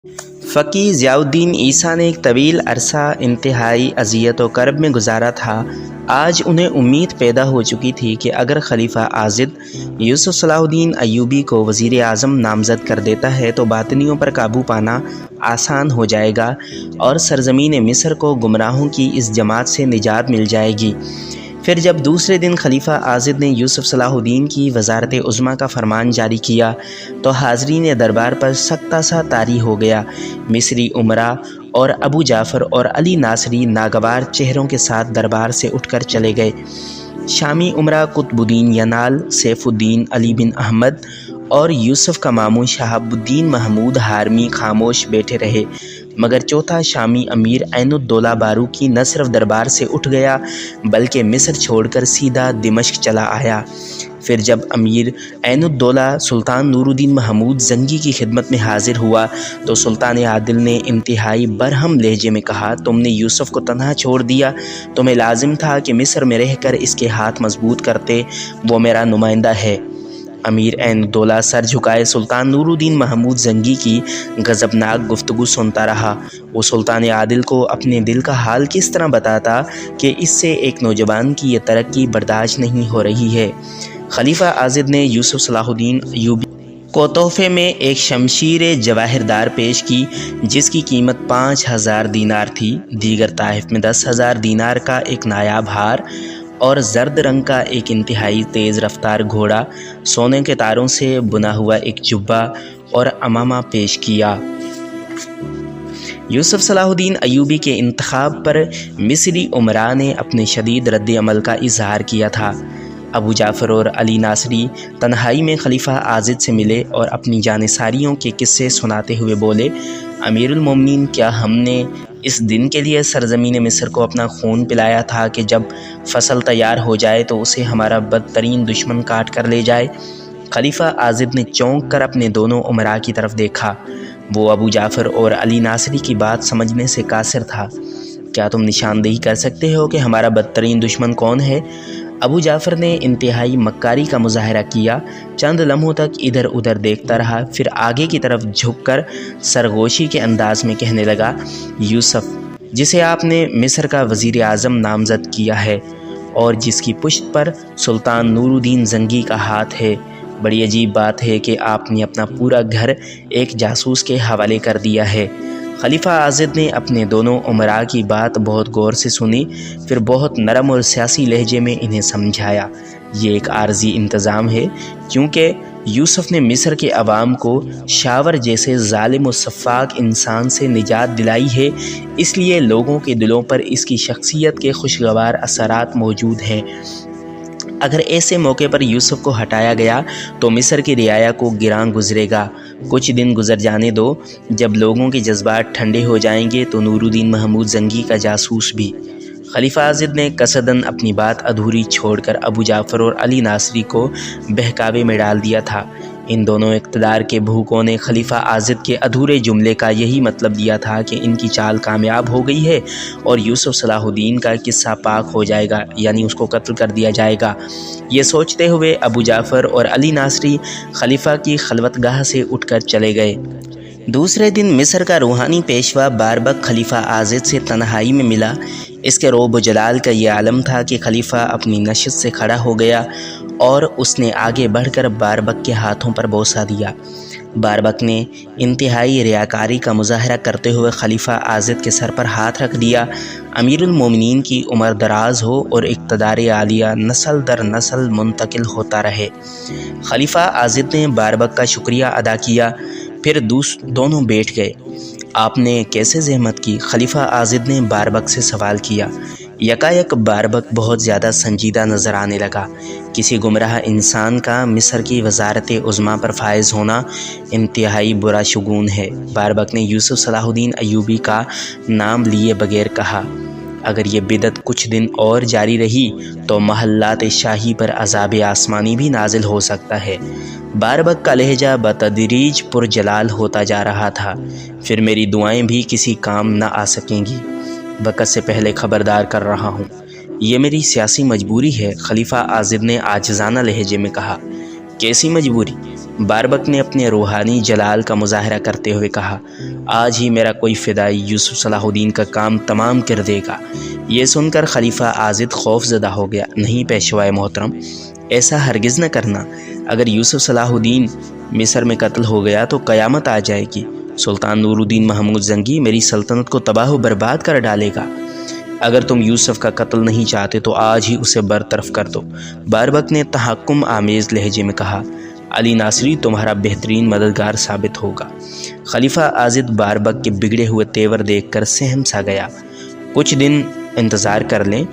फ़क़ीह ज़ियाउद्दीन ईसा ने एक तवील अरसा इंतहाई अज़ियत व करब में गुजारा था। आज उन्हें उम्मीद पैदा हो चुकी थी कि अगर खलीफा आज़िद यूसुफ़ सलाहुद्दीन अय्यूबी को वज़ीर आज़म नामज़द कर देता है तो बातिनियों पर काबू पाना आसान हो जाएगा और सरज़मीन मिस्र को गुमराहों की इस जमात से निजात मिल जाएगी। फिर जब दूसरे दिन खलीफा आज़िद ने यूसुफ़ सलाहुद्दीन की वज़ारत उज़्मा का फरमान जारी किया तो हाज़रीन दरबार पर सख्ता सा तारी हो गया। मिस्री उमरा और अबू जाफ़र और अली नासरी नागवार चेहरों के साथ दरबार से उठकर चले गए। शामी उमरा कुतुबुद्दीन यनाल, सैफुद्दीन अली बिन अहमद और यूसुफ़ का मामू शहाबुद्दीन महमूद हारमी खामोश बैठे रहे, मगर चौथा शामी अमीर ऐनुद्दौला बारूकी न सिर्फ दरबार से उठ गया बल्कि मिस्र छोड़कर सीधा दिमश्क चला आया। फिर जब अमीर ऐनुद्दौला सुल्तान नूरुद्दीन महमूद जंगी की खिदमत में हाजिर हुआ तो सुल्तान आदिल ने इंतहाई बरहम लहजे में कहा, तुमने यूसुफ़ को तन्हा छोड़ दिया। तुम्हें लाजिम था कि मिस्र में रहकर इसके हाथ मजबूत करते, वो मेरा नुमाइंदा है। अमीर ऐनुद्दौला सर झुकाए सुल्तान नूरुद्दीन महमूद जंगी की गज़बनाक गुफ्तगू सुनता रहा। वो सुल्तान आदिल को अपने दिल का हाल किस तरह बताता कि इससे एक नौजवान की ये तरक्की बर्दाश्त नहीं हो रही है। खलीफा आज़िद ने यूसुफ़ सलाहुद्दीन अय्यूबी को तोहफे में एक शमशीर जवाहिरदार पेश की जिसकी कीमत 5000 दीनार थी। दीगर ताइफ में 10,000 दीनार का एक नायाब हार और जर्द रंग का एक इंतहाई तेज़ रफ्तार घोड़ा, सोने के तारों से बुना हुआ एक जुब्बा और अमामा पेश किया। यूसुफ़ सलाहुद्दीन अय्यूबी के इंतखाब पर मिस्री उमरा ने अपने शदीद रद्द अमल का इजहार किया था। अबू जाफ़र और अली नासरी तन्हाई में खलीफा आज़िद से मिले और अपनी जानिसारियों के किस्से सुनाते हुए बोले, अमीरुल मोमिनीन, क्या हमने इस दिन के लिए सरज़मीन मिस्र को अपना खून पिलाया था कि जब फसल तैयार हो जाए तो उसे हमारा बदतरीन दुश्मन काट कर ले जाए? खलीफा आज़िद ने चौंक कर अपने दोनों उमरा की तरफ देखा। वो अबू जाफ़र और अली नासरी की बात समझने से कासिर था। क्या तुम निशानदेही कर सकते हो कि हमारा बदतरीन दुश्मन कौन है? अबू जाफ़र ने इंतहाई मक्कारी का मुज़ाहरा किया। चंद लम्हों तक इधर उधर देखता रहा, फिर आगे की तरफ झुककर सरगोशी के अंदाज में कहने लगा, यूसुफ़, जिसे आपने मिस्र का वज़ीर आज़म नामज़द किया है और जिसकी पुश्त पर सुल्तान नूरुद्दीन जंगी का हाथ है, बड़ी अजीब बात है कि आपने अपना पूरा घर एक जासूस के हवाले कर दिया है। खलीफा आज़िद ने अपने दोनों उमरा की बात बहुत गौर से सुनी, फिर बहुत नरम और सियासी लहजे में इन्हें समझाया। ये एक आर्जी इंतज़ाम है क्योंकि यूसुफ़ ने मिस्र के अवाम को शावर जैसे ज़ालिम और सफ़ाक इंसान से निजात दिलाई है, इसलिए लोगों के दिलों पर इसकी शख्सियत के खुशगवार असरात मौजूद हैं। अगर ऐसे मौके पर यूसुफ़ को हटाया गया तो मिस्र की रियाया को गिरां गुजरेगा। कुछ दिन गुजर जाने दो, जब लोगों के जज्बात ठंडे हो जाएंगे तो नूरुद्दीन महमूद जंगी का जासूस भी। खलीफा आज़िद ने कसदन अपनी बात अधूरी छोड़कर अबू जाफ़र और अली नासरी को बहकावे में डाल दिया था। इन दोनों इक़्तिदार के भूखों ने खलीफा आज़िद के अधूरे जुमले का यही मतलब दिया था कि इनकी चाल कामयाब हो गई है और यूसुफ़ सलाहुद्दीन का किस्सा पाक हो जाएगा, यानी उसको कत्ल कर दिया जाएगा। ये सोचते हुए अबू जाफ़र और अली नासरी खलीफा की खलवतगाह से उठकर चले गए। दूसरे दिन मिस्र का रूहानी पेशवा बारबक खलीफा आज़िद से तन्हाई में मिला। इसके रोब व जलाल का ये आलम था कि खलीफा अपनी नशिस्त से खड़ा हो गया और उसने आगे बढ़कर बारबक के हाथों पर बोसा दिया। बारबक ने इंतहाई रियाकारी का मुज़ाहरा करते हुए खलीफा आज़िद के सर पर हाथ रख दिया। अमीरुल मोमिनीन की उम्र दराज हो और इक़्तिदार आलिया नस्ल दर नस्ल मुंतकिल होता रहे। खलीफा आज़िद ने बारबक का शुक्रिया अदा किया, फिर दोनों बैठ गए। आपने कैसे ज़हमत की? खलीफा आज़िद ने बारबक से सवाल किया। यकायक बारबक बहुत ज़्यादा संजीदा नज़र आने लगा। किसी गुमराह इंसान का मिस्र की वज़ारत उज़्मा पर फायज़ होना इंतहाई बुरा शुगून है। बारबक ने यूसुफ़ सलाहुद्दीन अय्यूबी का नाम लिए बगैर कहा, अगर ये बिदत कुछ दिन और जारी रही तो महल्लात शाही पर अज़ाब आसमानी भी नाजिल हो सकता है। बारबक का लहजा बतदरीज पुरजलाल होता जा रहा था। फिर मेरी दुआएं भी किसी काम न आ सकेंगी। वक़्त से पहले ख़बरदार कर रहा हूँ, ये मेरी सियासी मजबूरी है। खलीफा आज़िद ने आजिज़ाना लहजे में कहा। कैसी मजबूरी? باربک نے اپنے روحانی جلال کا مظاہرہ کرتے ہوئے کہا، آج ہی میرا کوئی فدائی یوسف صلاح الدین کا کام تمام کر دے گا۔ یہ سن کر خلیفہ عاضد خوف زدہ ہو گیا۔ نہیں پیشوائے محترم، ایسا ہرگز نہ کرنا۔ اگر یوسف صلاح الدین مصر میں قتل ہو گیا تو قیامت آ جائے گی۔ سلطان نور الدین محمود زنگی میری سلطنت کو تباہ و برباد کر ڈالے گا۔ اگر تم یوسف کا قتل نہیں چاہتے تو آج ہی اسے برطرف کر دو۔ باربک نے تحکم آمیز لہجے میں کہا، علی ناصری تمہارا بہترین مددگار ثابت ہوگا۔ خلیفہ عاضد باربک کے بگڑے ہوئے تیور دیکھ کر سہم سا گیا۔ کچھ دن انتظار کر لیں،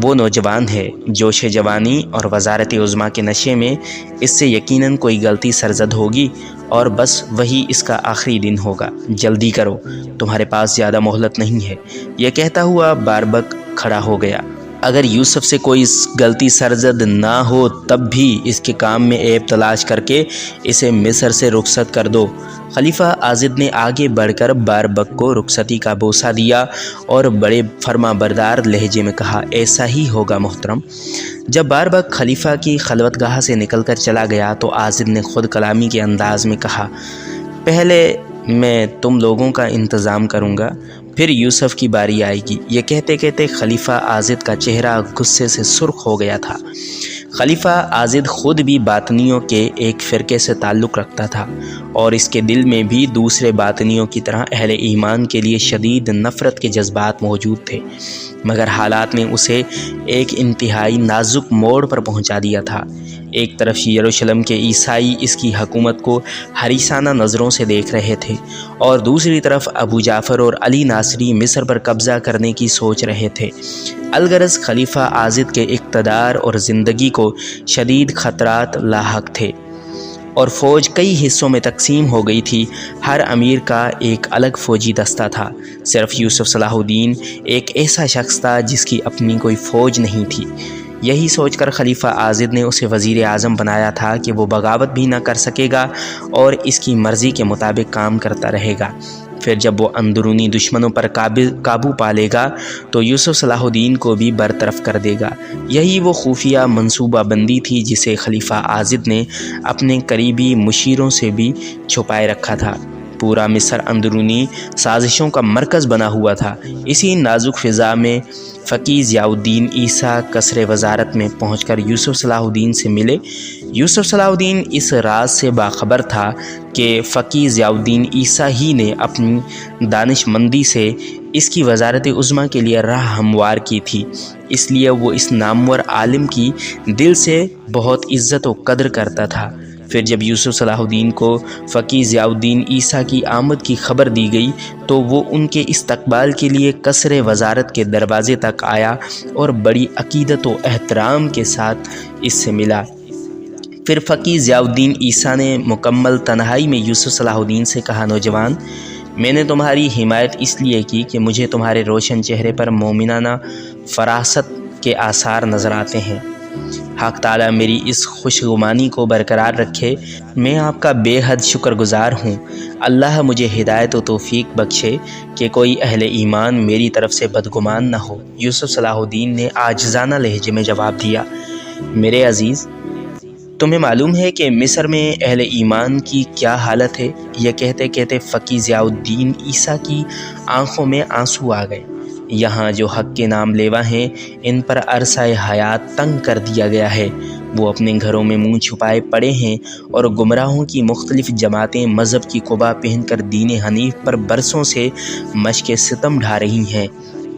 وہ نوجوان ہے، جوش جوانی اور وزارت عظمیٰ کے نشے میں اس سے یقیناً کوئی غلطی سرزد ہوگی اور بس وہی اس کا آخری دن ہوگا۔ جلدی کرو، تمہارے پاس زیادہ مہلت نہیں ہے۔ یہ کہتا ہوا باربک کھڑا ہو گیا۔ اگر یوسف سے کوئی غلطی سرزد نہ ہو تب بھی اس کے کام میں عیب تلاش کر کے اسے مصر سے رخصت کر دو۔ خلیفہ عاضد نے آگے بڑھ کر باربک کو رخصتی کا بوسہ دیا اور بڑے فرما بردار لہجے میں کہا، ایسا ہی ہوگا محترم۔ جب باربک خلیفہ کی خلوت گاہ سے نکل کر چلا گیا تو عاضد نے خود کلامی کے انداز میں کہا، پہلے میں تم لوگوں کا انتظام کروں گا، پھر یوسف کی باری آئے گی۔ یہ کہتے کہتے خلیفہ عاضد کا چہرہ غصے سے سرخ ہو گیا تھا۔ خلیفہ عاضد خود بھی باطنیوں کے ایک فرقے سے تعلق رکھتا تھا اور اس کے دل میں بھی دوسرے باطنیوں کی طرح اہل ایمان کے لیے شدید نفرت کے جذبات موجود تھے، مگر حالات نے اسے ایک انتہائی نازک موڑ پر پہنچا دیا تھا۔ ایک طرف یروشلم کے عیسائی اس کی حکومت کو حریصانہ نظروں سے دیکھ رہے تھے اور دوسری طرف ابو جعفر اور علی ناصری مصر پر قبضہ کرنے کی سوچ رہے تھے۔ الغرض خلیفہ عاضد کے اقتدار اور زندگی کو شدید خطرات لاحق تھے اور فوج کئی حصوں میں تقسیم ہو گئی تھی۔ ہر امیر کا ایک الگ فوجی دستہ تھا۔ صرف یوسف صلاح الدین ایک ایسا شخص تھا جس کی اپنی کوئی فوج نہیں تھی۔ یہی سوچ کر خلیفہ عاضد نے اسے وزیر اعظم بنایا تھا کہ وہ بغاوت بھی نہ کر سکے گا اور اس کی مرضی کے مطابق کام کرتا رہے گا۔ پھر جب وہ اندرونی دشمنوں پر قابو پا لے گا تو یوسف صلاح الدین کو بھی برطرف کر دے گا۔ یہی وہ خفیہ منصوبہ بندی تھی جسے خلیفہ عاضد نے اپنے قریبی مشیروں سے بھی چھپائے رکھا تھا۔ پورا مصر اندرونی سازشوں کا مرکز بنا ہوا تھا۔ اسی نازک فضا میں فقی ضیاء الدین عیسیٰ قصر وزارت میں پہنچ کر یوسف صلاح الدین سے ملے۔ یوسف صلاح الدین اس راز سے باخبر تھا کہ فقی ضیاء الدین عیسیٰ ہی نے اپنی دانش مندی سے اس کی وزارت عظمیٰ کے لیے راہ ہموار کی تھی، اس لیے وہ اس نامور عالم کی دل سے بہت عزت و قدر کرتا تھا۔ پھر جب یوسف صلاح الدین کو فقی ضیاء الدین عیسیٰ کی آمد کی خبر دی گئی تو وہ ان کے استقبال کے لیے قصر وزارت کے دروازے تک آیا اور بڑی عقیدت و احترام کے ساتھ اس سے ملا۔ پھر فقی ضیاء الدین عیسیٰ نے مکمل تنہائی میں یوسف صلاح الدین سے کہا، نوجوان، میں نے تمہاری حمایت اس لیے کی کہ مجھے تمہارے روشن چہرے پر مومنانہ فراست کے آثار نظر آتے ہیں۔ حق تعالیٰ میری اس خوشگمانی کو برقرار رکھے۔ میں آپ کا بے حد شکر گزار ہوں۔ اللہ مجھے ہدایت و توفیق بخشے کہ کوئی اہل ایمان میری طرف سے بدگمان نہ ہو۔ یوسف صلاح الدین نے عاجزانہ لہجے میں جواب دیا، میرے عزیز، تمہیں معلوم ہے کہ مصر میں اہل ایمان کی کیا حالت ہے؟ یہ کہتے کہتے فقی ضیاء الدین عیسیٰ کی آنکھوں میں آنسو آ گئے۔ یہاں جو حق کے نام لیوا ہیں ان پر عرصہ حیات تنگ کر دیا گیا ہے۔ وہ اپنے گھروں میں منہ چھپائے پڑے ہیں اور گمراہوں کی مختلف جماعتیں مذہب کی قبا پہن کر دین حنیف پر برسوں سے مشق ستم ڈھا رہی ہیں۔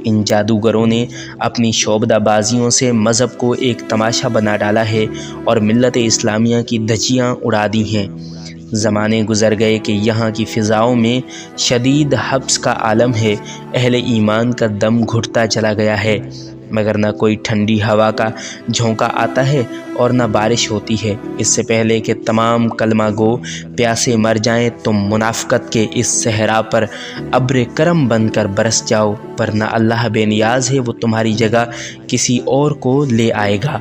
ان جادوگروں نے اپنی شعبدہ بازیوں سے مذہب کو ایک تماشا بنا ڈالا ہے اور ملت اسلامیہ کی دھجیاں اڑا دی ہیں۔ زمانے گزر گئے کہ یہاں کی فضاؤں میں شدید حبس کا عالم ہے۔ اہل ایمان کا دم گھٹتا چلا گیا ہے، مگر نہ کوئی ٹھنڈی ہوا کا جھونکا آتا ہے اور نہ بارش ہوتی ہے۔ اس سے پہلے کہ تمام کلمہ گو پیاسے مر جائیں تم منافقت کے اس صحرا پر ابر کرم بن کر برس جاؤ، ورنہ اللہ بے نیاز ہے، وہ تمہاری جگہ کسی اور کو لے آئے گا۔